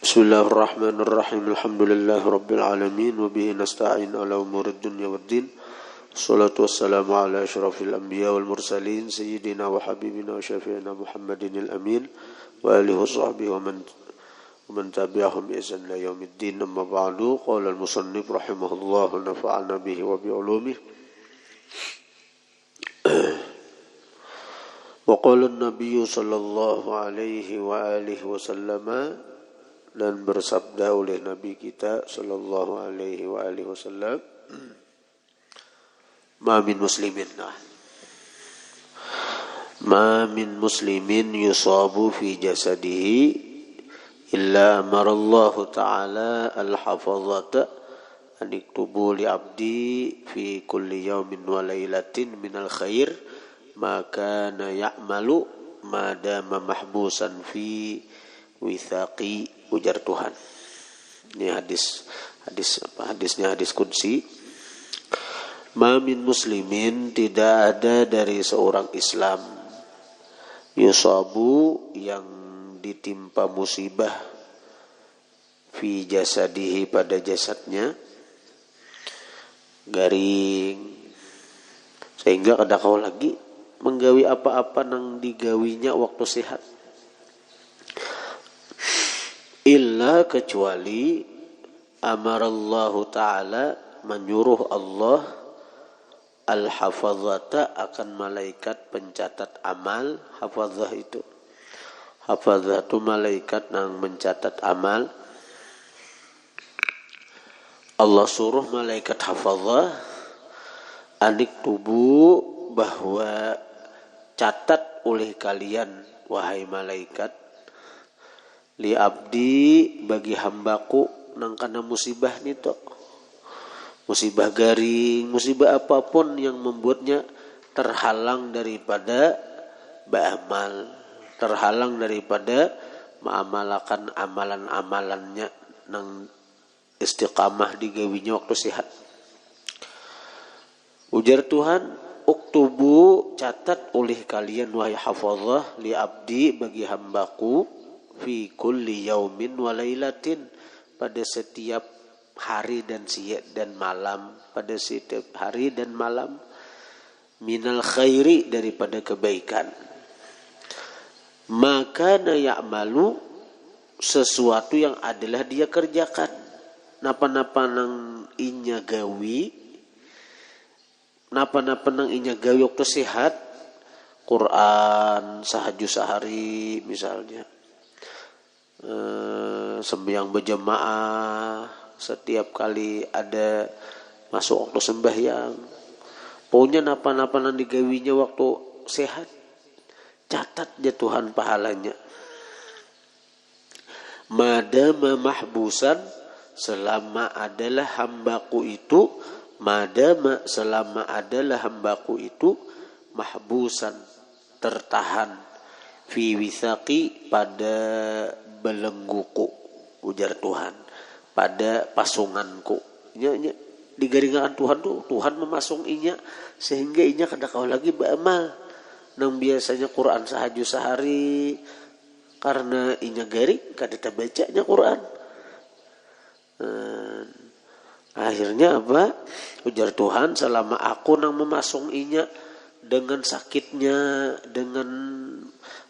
Bismillahirrahmanirrahim. Alhamdulillahirabbil alamin wa bihi nasta'in ala umurid dunya waddin. Wassalatu wassalamu ala asyrafil anbiya wal mursalin sayyidina wa habibina wa syafi'ina Muhammadinil amin wa alihi wa sahbihi wa man tabi'ahum bi ihsan ila yaumiddin. Amma ba'du. Qala al-musannif rahimahullah wa nafa'ana bihi wa bi ulumihi. Wa qala an-nabiy sallallahu alaihi wa alihi wa sallama, dan bersabda oleh Nabi kita sallallahu alaihi wa alihi wasallam, ma min muslimin yusabu fi jasadihi illa amarallahu ta'ala al-hafazata an iktubu li abdi fi kulli yawmin wa laylatin minal khair ma kana ya'malu ma dama mahbusan fi withaqi, ujar Tuhan. Ini hadisnya hadis qudsi. Ma min muslimin, tidak ada dari seorang Islam, yusabu, yang ditimpa musibah, fi jasadihi, pada jasadnya, garing, sehingga kada kau lagi menggawi apa-apa nang digawinya waktu sehat, illa, kecuali amarallahu ta'ala, menyuruh Allah, al-hafazata, akan malaikat pencatat amal. Hafazah itu malaikat yang mencatat amal. Allah suruh malaikat hafazah anik tubuh, bahwa catat oleh kalian wahai malaikat, li abdi, bagi hambaku, nang kana musibah nito, musibah garing, musibah apapun yang membuatnya terhalang daripada beramal, terhalang daripada mengamalkan amalan-amalannya nang istiqamah digawinya waktu sehat. Ujar Tuhan, uktubu, catat oleh kalian wahai hafazah, li abdi, bagi hambaku, fi kulli yaumin wa lailatin, pada setiap hari dan malam, pada setiap hari dan malam, minal khairi, daripada kebaikan, maka na ya'malu, sesuatu yang adalah dia kerjakan, napa-napa nang inya gawi, napa-napa nang inya gawi waktu sehat, Quran sahaju sehari misalnya, sembahyang berjamaah setiap kali ada masuk waktu sembahyang, pokoknya napa-napa nang digawinya waktu sehat, catat dia Tuhan pahalanya. Madama mahbusan, selama adalah hambaku itu, madama, selama adalah hambaku itu, mahbusan, tertahan, fi withaqi, pada belengguku, ujar Tuhan, pada pasunganku. Digaringan Tuhan tuh, Tuhan memasung inya sehingga inya kada kau lagi beramal nang biasanya Quran sahaju sehari, karena inya garing kada tabacanya Quran. Akhirnya apa? Ujar Tuhan, selama aku nang memasung inya dengan sakitnya, dengan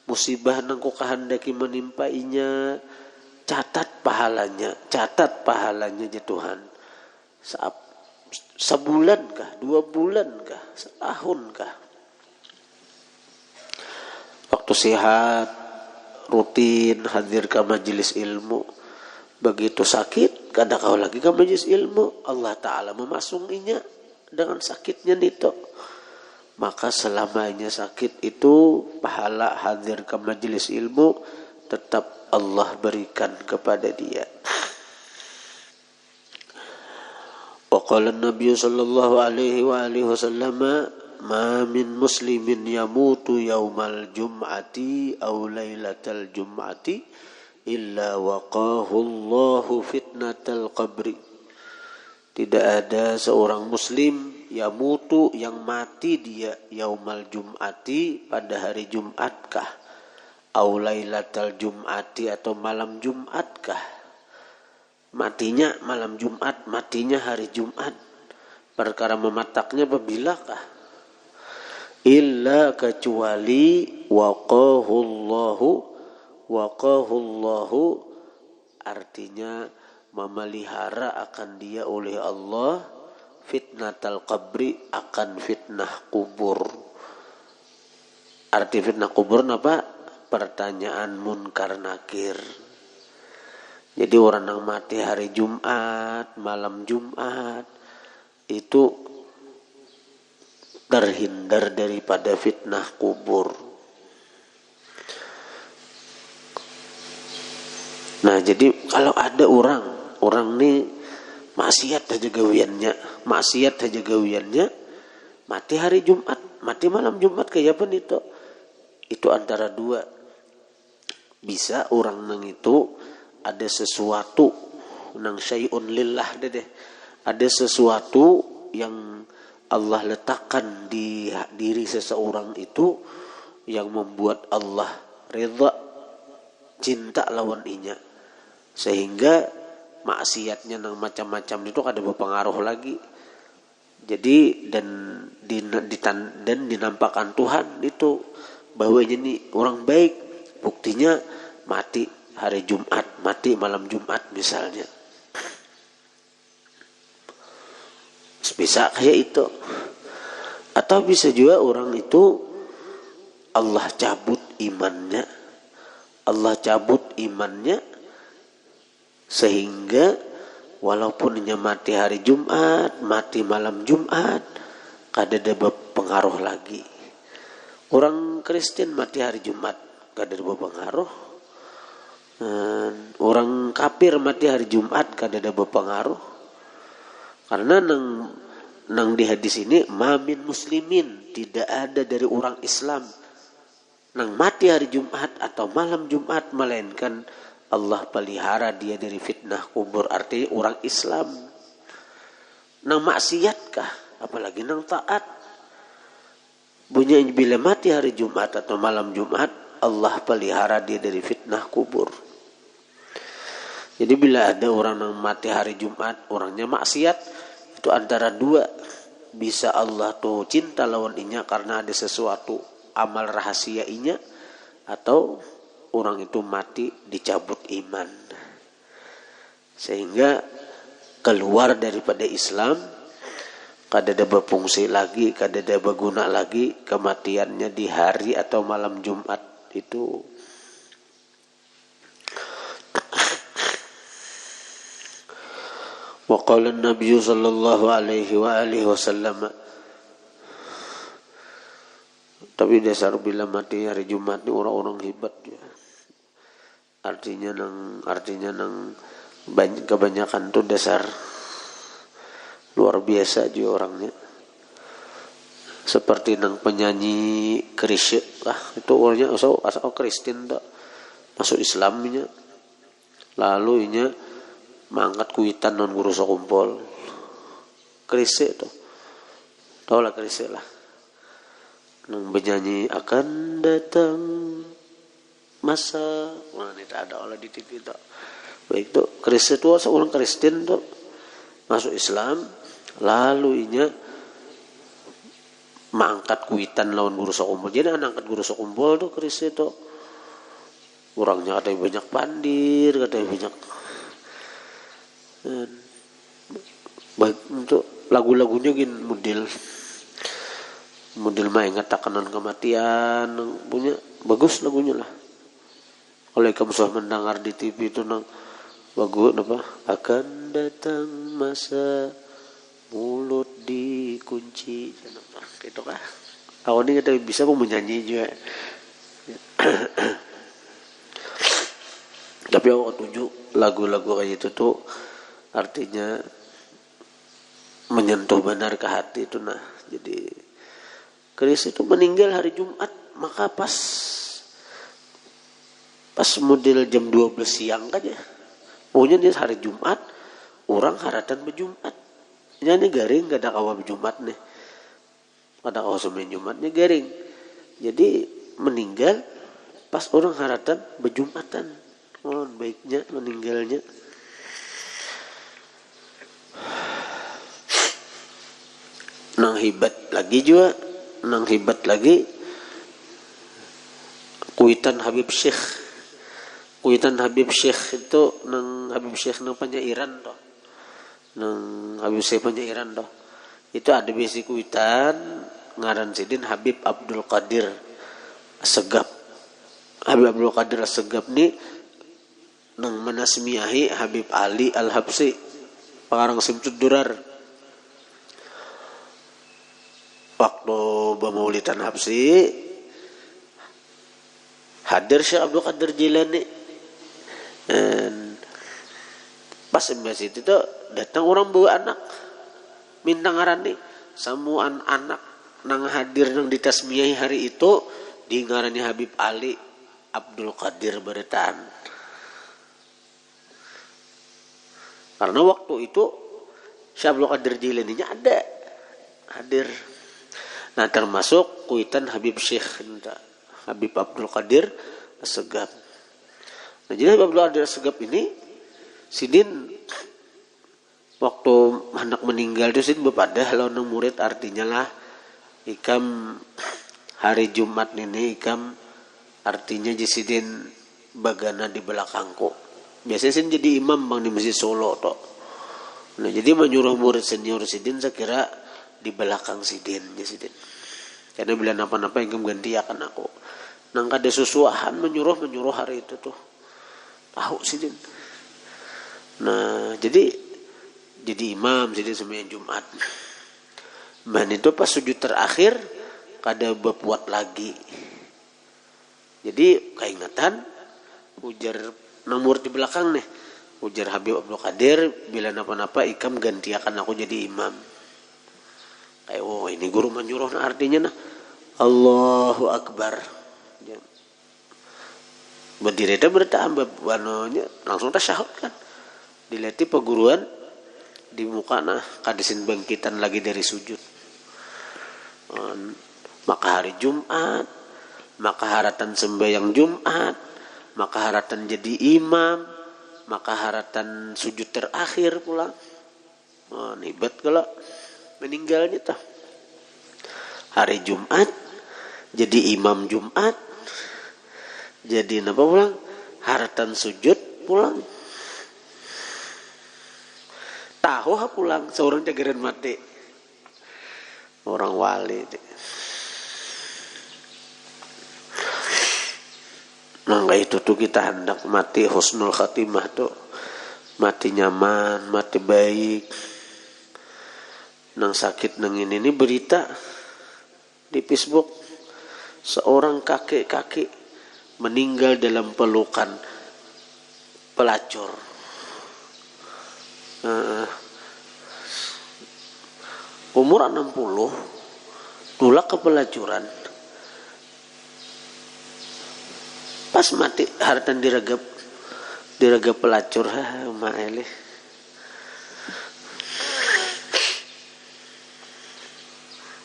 musibah nang ku kahandaki menimpa inya, catat pahalanya ya Tuhan. Sebulan kah, 2 bulan kah, setahun kah, waktu sehat rutin hadir ke majelis ilmu, begitu sakit kada kau lagi ke majelis ilmu, Allah Ta'ala memasung inya dengan sakitnya nito, maka selamanya sakit itu pahala hadir ke majelis ilmu tetap Allah berikan kepada dia. Wa qala an-nabiy sallallahu alaihi wa alihi wasallam, ma min muslimin yamutu yaumal jum'ati aw lailatal jum'ati illa waqahu Allahu fitnatal qabri. Tidak ada seorang muslim yamutu, yang mati dia, yaumal jum'ati, pada hari Jumatkah, au lailatal jum'ati, atau malam Jumatkah, matinya malam Jumat, matinya hari Jumat. Perkara memataknya apabila illa kecuali waqahullahu artinya memelihara akan dia oleh Allah fitnatal qabri, akan fitnah kubur. Arti fitnah kubur apa? Pertanyaan munkar nakir. Jadi orang yang mati hari Jumat, malam Jumat itu terhindar daripada fitnah kubur. Nah, jadi kalau ada orang nih maksiat aja gawiannya, mati hari Jumat, mati malam Jumat kayak apa itu? Itu antara dua. Bisa orang nang itu ada sesuatu nang syai'un lillah deh. Ada sesuatu yang Allah letakkan di diri seseorang itu yang membuat Allah ridha, cinta lawan inya. Sehingga maksiatnya nang macam-macam itu kada berpengaruh lagi. Jadi dan dinampakkan Tuhan itu bahwa ini orang baik. Buktinya mati hari Jumat, mati malam Jumat misalnya. Bisa kayak itu. Atau bisa juga orang itu Allah cabut imannya sehingga walaupun dia mati hari Jumat, mati malam Jumat, kada ada pengaruh lagi. Orang Kristen mati hari Jumat, kada ada pengaruh. Orang kafir mati hari Jumat, kada ada pengaruh. Karena nang di hadis ini mamin muslimin, tidak ada dari orang Islam nang mati hari Jumat atau malam Jumat melainkan Allah pelihara dia dari fitnah kubur. Artinya orang Islam. Nang maksiatkah, apalagi nang taat. Bunyi bila mati hari Jumat atau malam Jumat, Allah pelihara dia dari fitnah kubur. Jadi bila ada orang yang mati hari Jumat, orangnya maksiat, itu antara dua. Bisa Allah tuh cinta lawan inya karena ada sesuatu amal rahasia inya, atau orang itu mati dicabut iman. Sehingga keluar daripada Islam, kada ada berfungsi lagi, kada ada berguna lagi kematiannya di hari atau malam Jumat itu. Wa qala an-nabiy sallallahu alaihi wa alihi wasallam. Tapi dasar bila mati hari Jumat ni orang-orang hebat ya. Artinya nang kebanyakan tuh dasar luar biasa juga orangnya. Seperti nang penyanyi Krisye itu orangnya asal Kristen tak masuk Islamnya. Lalu inya mangkat kuitan non guru sakumpol. Krisye tuh. Tahu lah Krisye lah. Nang penyanyi akan datang masa, wah ini tak ada oleh di TV tak. Baik tu Kristen tu seorang Kristen tu masuk Islam, lalu inya mangkat kuitan lawan guru sakumpol. Jadi anak angkat guru sakumpol tu Kristen tu orangnya ada yang banyak pandir, ada yang banyak. Baik untuk lagu-lagunya gin model main ngatakan kematian punya bagus lagunya lah. Oleh kamu sudah mendengar di TV itu nang bagus apa? Akan datang masa mulut dikunci. Gitu kah? Aku ini kita bisa pun menyanyi juga. Tapi aku tunjuk lagu-lagu kayak itu tuh artinya menyentuh benar ke hati itu nah. Jadi Kristus itu meninggal hari Jumat, maka pas model jam 12 siang aja. Pokoknya dia hari Jumat, orang haratan berjumat. Ini garing, gak ada kawal berjumat nih. Ada kawal semen Jumatnya garing. Jadi meninggal pas orang haratan berjumatan. Oh, baiknya meninggalnya. hibat lagi juga, nang hibat lagi kuitan Habib Syekh. Kuitan Habib Syekh itu nang Habib Syekh nang penyairan toh. Nang Habib Syekh penyairan toh. Itu ada besi kuitan ngaran sidin Habib Abdul Qadir Assegaf. Habib Abdul Qadir Assegaf ni nang menasmiahi Habib Ali Al-Habsyi pengarang Simtud Durar. Waktu pemaulidan Habsyi hadir Syekh Abdul Qadir Jilani. Dan pas embas itu tuh datang orang bawa anak minta ngarani samuan anak nang hadir nang ditasmiahi hari itu di ngarani Habib Ali Abdul Qadir Beretaan. Karena waktu itu Syekh Abdul Qadir Jilani-nya ada hadir. Nah termasuk kuitan Habib Syekh Habib Abdul Qadir Assegaf. Nah jadi Habib Abdul Qadir Assegaf ini sidin waktu anak meninggal itu sidin bepadah lawan murid artinya lah ikam hari Jumat ini ikam artinya jisidin bagana di belakangku. Biasanya sidin jadi imam bang di Masjid Solo toh. Nah jadi menyuruh murid senior sidin saya kira di belakang sidin jisidin. Karena bila napa-napa ikam ganti akan aku. Nang kada susuahan menyuruh hari itu tuh. Tahu sidin. Nah, jadi imam sidin sembahyang Jumat. Man itu pas sujud terakhir kada berbuat lagi. Jadi keingatan ujar nomor di belakang nih. Ujar Habib Abdul Qadir bila napa-napa ikam ganti akan aku jadi imam. Kayak oh ini guru menyuruh nah artinya nah Allahu Akbar. Berdiri dah bertambah wanonya langsung tasyahud kan. Dileti peguruan di muka nah kadisin bangkitan lagi dari sujud. Maka hari Jumat, maka haratan sembahyang Jumat, maka haratan jadi imam, maka haratan sujud terakhir pula. Hebat kalau meninggalnya tah. Hari Jumat jadi imam Jumat. Jadi napa pulang? Haratan sujud pulang. Tahu ha pulang seorang jagaran mati. Orang wali. Nah itu tuh kita hendak mati husnul khatimah tuh. Mati nyaman, mati baik. Nang sakit nang ini berita di Facebook seorang kakek meninggal dalam pelukan pelacur. Umur 60 tulak ke pelacuran. Pas mati hartan diragap pelacur maeleh.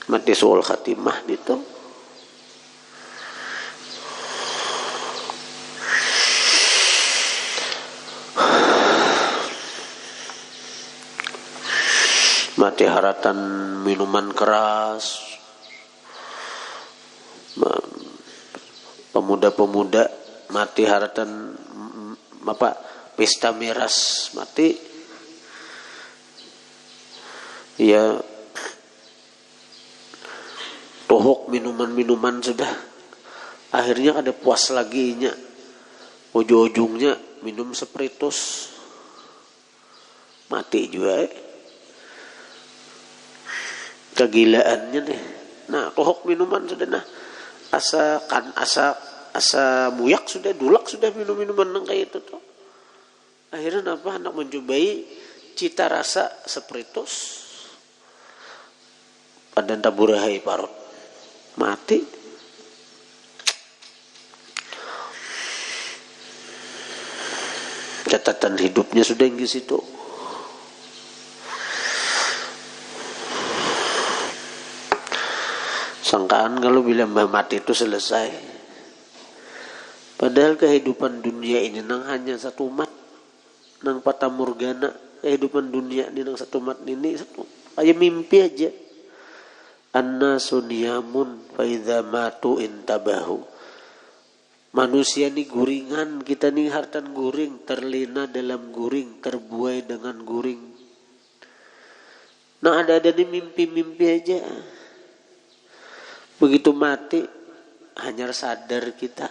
Mati soal khatimah gitu. Mati haratan minuman keras. Pemuda-pemuda mati haratan apa pesta miras mati. Ya tohok minuman-minuman sudah. Akhirnya ada puas lagi nya. Ujung-ujungnya minum spiritus. Mati juga kegilaannya deh. Nah, tohok minuman sudah nah. Asa muyak sudah, dulak sudah minum-minuman nang kayak itu tuh. Akhirnya apa? Anak mencobai cita rasa spiritus. Padan taburahai parut. Mati. Catatan hidupnya sudah yang di situ. Sangkaan kalau bila mati itu selesai. Padahal kehidupan dunia ini nang hanya satu mat. Nang fata morgana. Kehidupan dunia ini nang satu mat ini satu. Kayak mimpi aja. Annasu niyamun fa idza matu intabahu. Manusia ni guringan, kita ni hartan guring, terlena dalam guring, terbuai dengan guring. Nah ada ni mimpi-mimpi aja. Begitu mati hanya sadar kita.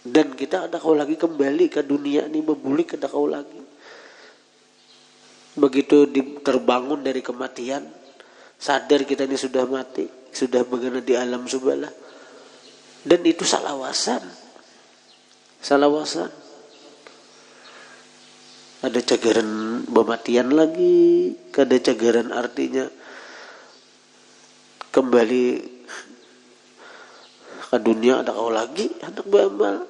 Dan kita ada kau lagi kembali ke dunia ni, bebulik ada kau lagi. Begitu terbangun dari kematian, sadar kita ini sudah mati, sudah berada di alam subhalah. Dan itu salawasan. Ada cagaran pematian lagi, ada cagaran artinya kembali ke dunia ada kau lagi, hendak beramal.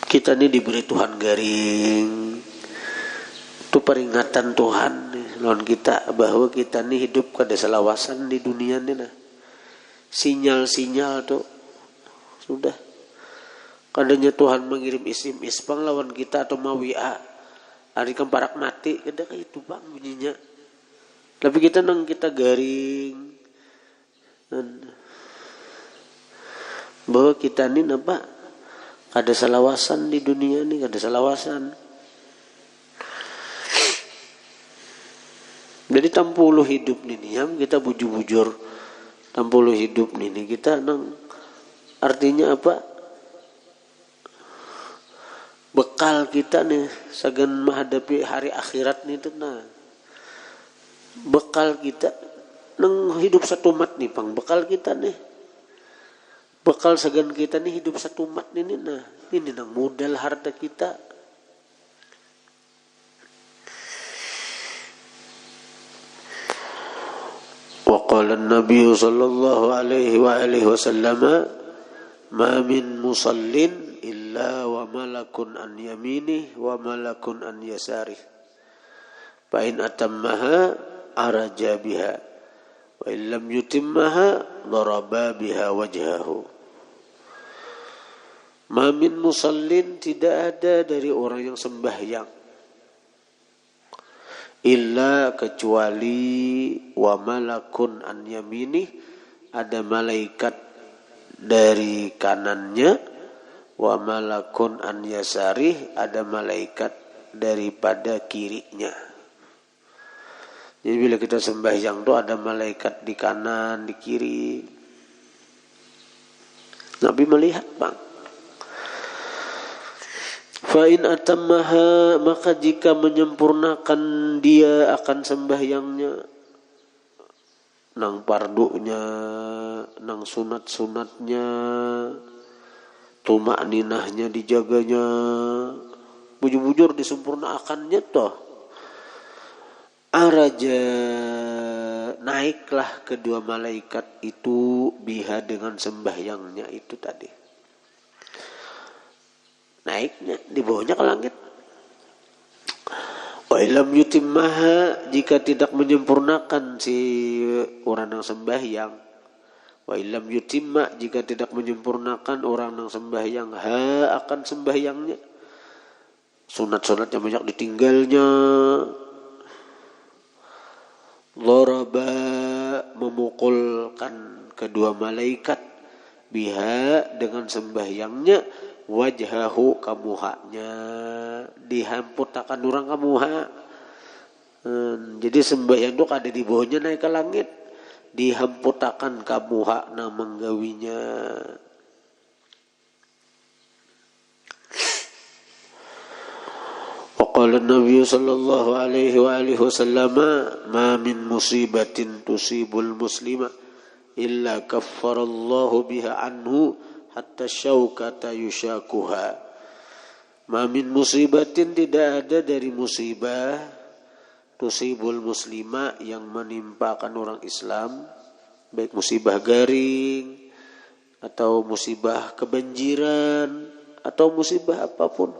Kita ini diberi Tuhan garing. Itu peringatan Tuhan lawan kita bahwa kita ini hidup kada selawasan di dunia ini nah. Sinyal-sinyal tuh sudah. Kadanya Tuhan mengirim isim ispang lawan kita atau mawia. Hari kemparak mati kada kayak itu bang bunyinya. Tapi kita nang kita garing. Bahwa kita ini apa? Kada salawasan di dunia ini, kada salawasan. Jadi tampuluh hidup ini ya, kita bujur-bujur tampuluh hidup ini kita nang artinya apa? Bekal kita nih sagan menghadapi hari akhirat nih tuh nah. Bekal kita nang hidup satu mat nih pang bekal kita nih. Bekal sagan kita nih hidup satu mat ini nah. Ini nang modal harta kita. Waqala an-nabiy sallallahu alaihi wa alihi wasallam ma min musallin illa wa malakun an yaminih wa malakun an yasarih fa in atammaha araja biha wa in lam yutimmaha daraba biha wajhahu. Ma min musallin, tidak ada dari orang yang sembahyang illa kecuali wa malakun an yaminih, ada malaikat dari kanannya, wa malakun an yasarih, ada malaikat daripada kirinya. Jadi bila kita sembahyang tuh ada malaikat di kanan, di kiri. Nabi melihat bang. Fa'in atammaha, maka jika menyempurnakan dia akan sembahyangnya, nang pardunya, nang sunat-sunatnya, tumak ninahnya dijaganya, bujur-bujur disempurnakannya toh. Araja, naiklah kedua malaikat itu biha dengan sembahyangnya itu tadi. Naiknya, di bawahnya ke langit. Wa ilam yutimmaha, jika tidak menyempurnakan si orang yang sembahyang. Wa ilam yutimma, jika tidak menyempurnakan orang yang sembahyang akan sembahyangnya. Sunat-sunatnya banyak ditinggalnya. Dharaba, memukulkan kedua malaikat biha dengan sembahyangnya, wajhahu, kamuhanya, dihamputakan orang kamuha. Jadi sembahyang itu ada di bawahnya naik ke langit, dihamputakan kamuha na menggawinya. Waqala an-nabiy sallallahu alaihi wa alihi wasallam ma min musibatin tusibul muslima illa kaffarallahu biha anhu hatta syaukata yushakuha. Ma min musibatin, tidak ada dari musibah tusibul muslima yang menimpakan orang Islam, baik musibah garing atau musibah kebanjiran atau musibah apapun.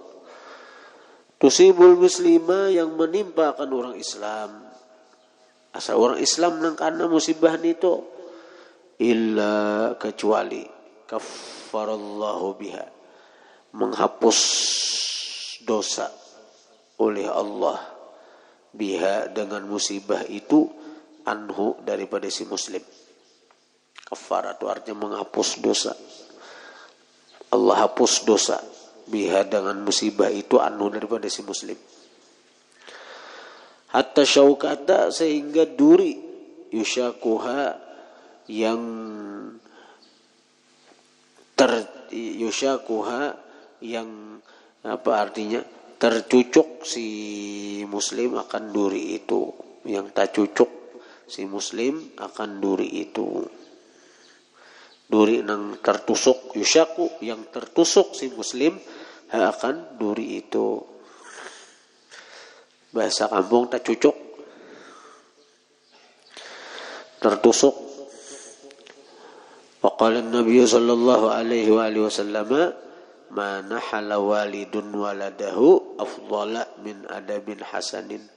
Tusibul muslima yang menimpakan orang Islam, asal orang Islam nang kana musibah nito, illa kecuali kaffarallahu biha, menghapus dosa oleh Allah biha dengan musibah itu anhu daripada si muslim. Kafarah itu artinya menghapus dosa. Allah hapus dosa biha dengan musibah itu anhu daripada si muslim. Hatta syaukata sehingga duri yushakuha yang yushakuha yang apa artinya tercucuk si muslim akan duri itu, yang tak cucuk si muslim akan duri itu. Duri yang tertusuk yushaku yang tertusuk si muslim akan duri itu. Bahasa kampung tak cucuk, tertusuk. Waqala Nabi sallallahu alaihi wasallam ma nahala walidun waladahu afdala min adabin hasanin.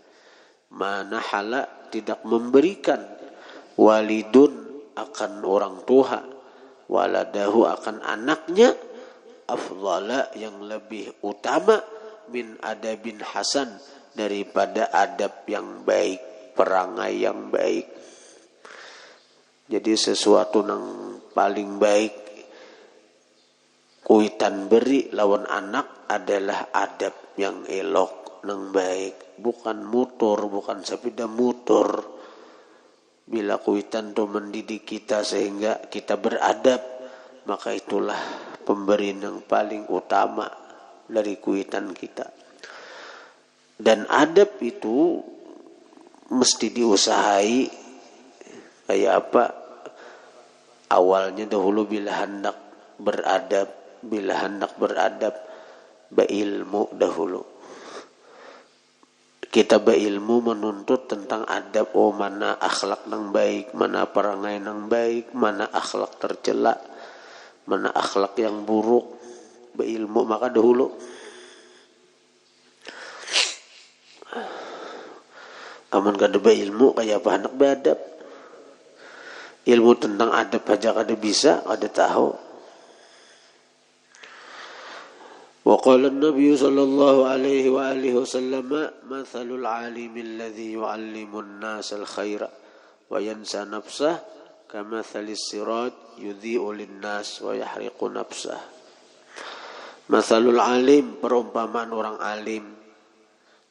Ma nahala tidak memberikan walidun akan orang tua, waladahu akan anaknya, afdala yang lebih utama, min adabin hasan daripada adab yang baik, perangai yang baik. Jadi sesuatu yang paling baik kuitan beri lawan anak adalah adab yang elok, yang baik, bukan mutur, bukan sepeda motor. Bila kuitan itu mendidik kita sehingga kita beradab, maka itulah pemberian yang paling utama dari kuitan kita. Dan adab itu mesti diusahai kayak apa? Awalnya dahulu bila hendak beradab berilmu dahulu. Kita berilmu menuntut tentang adab, mana akhlak yang baik, mana perangai yang baik, mana akhlak tercela, mana akhlak yang buruk. Berilmu maka dahulu. Aman kada berilmu kayak apa hendak beradab. Ilmu tentang adab aja kada bisa, kada tahu. Wa qala an-nabiy sallallahu alaihi wa alihi wasallam mathalul alimi alladhi yu'allimu an-nas al-khaira wa yansa nafsah kamathalis sirat yudhi'u lin-nas wa yahriqu nafsah. Mathalul alim, perumpamaan orang alim,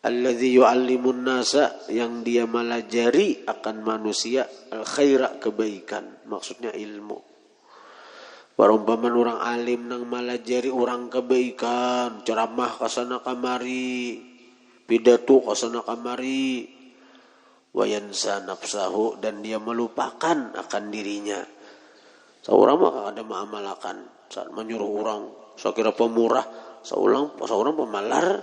alladhi yu'allimu an-nasa, yang dia melajari akan manusia al-khaira, kebaikan, maksudnya ilmu. Perumpamaan orang alim nang malajari orang kebaikan, ceramah kasana kamari, pidato kasana kamari, wayansa nafsahu, dan dia melupakan akan dirinya. Seorang mah ada mengamalkan saat menyuruh orang, saya kira pemurah, seorang pemalar,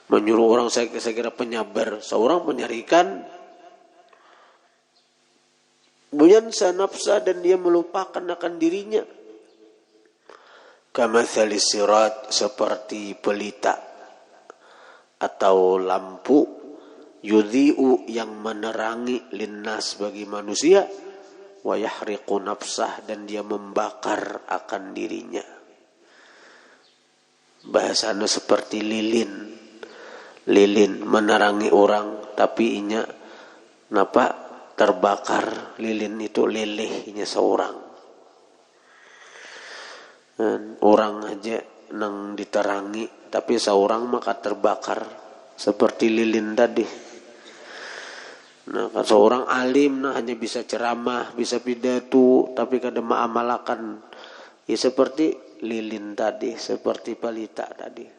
menyuruh orang saya kira penyabar, seorang menyarikan. Buyansa nafsa, dan dia melupakan akan dirinya. Kamathalis sirat, seperti pelita atau lampu, yudhi'u, yang menerangi, linnas, bagi manusia, wa yahriqu nafsah, dan dia membakar akan dirinya. Bahasanya seperti lilin menerangi orang, tapi inya napa terbakar. Lilin itu lelehnya seorang. Dan orang aja nang diterangi, tapi seorang maka terbakar seperti lilin tadi. Nah, seorang alim hanya bisa ceramah, bisa pidato, tapi kada mengamalkan. Ya seperti lilin tadi, seperti pelita tadi.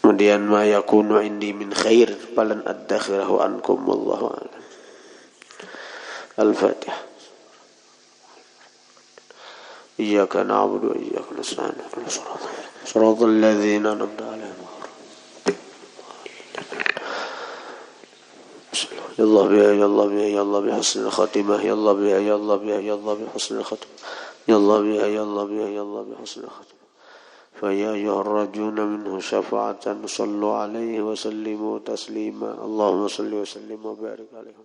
Kemudian ma yakunu indi min khair falan addakhirahu ankum wallahu a'lam. Al-Fatihah. Iyyaka na'budu wa iyyaka nasta'in. Shiratal ladzina an'amta 'alaihim. Ya Allah biha ya Allah biha ya Allah bi husnil khatimah ya Allah biha ya Allah biha ya Allah bi husnil khatimah ya Allah biha ya Allah biha ya Allah bi husnil khatimah. فيا أيها الرجون منه شفاعة صلوا عليه وسلموا تسليما اللهم صل وسلم وبارك عليه.